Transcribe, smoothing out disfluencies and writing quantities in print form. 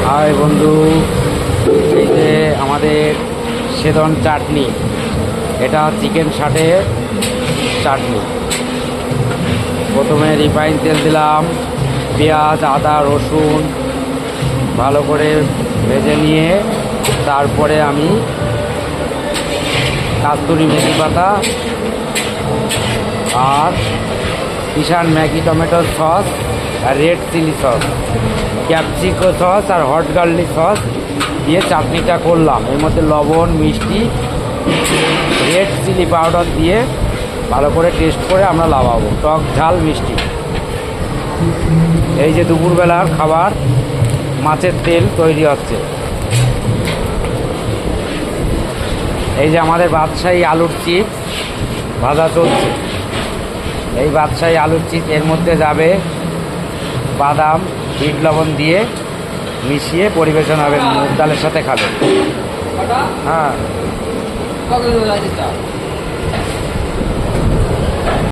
High বন্ধু, এই যে আমাদের সেদন চাটনি, এটা চিকেন ষাটের চাটনি। প্রথমে রিফাইন তেল দিলাম, পেঁয়াজ আদা রসুন ভালো করে ভেজে নিয়ে তারপরে আমি কাস্তুরি মেথি পাতা আর কিষান ম্যাগি টমেটো সস আর red chilli sauce, Capsico sauce আর হট গার্লিক সস দিয়ে চাটনিটা করলাম। এর মধ্যে লবণ মিষ্টি রেড চিলি পাউডার দিয়ে ভালো করে টেস্ট করে আমরা লাগাবো, টক ঝাল মিষ্টি। এই যে দুপুরবেলার খাবার, মাছের তেল তৈরি হচ্ছে। এই যে আমাদের বাদশাহী আলুর চিপস ভাজা চলছে। এই বাদশাহী আলুর চিপস এর মধ্যে যাবে বাদাম বিট লবণ দিয়ে মিশিয়ে পরিবেশন হবে, মুগ ডালের সাথে খাবেন। হ্যাঁ।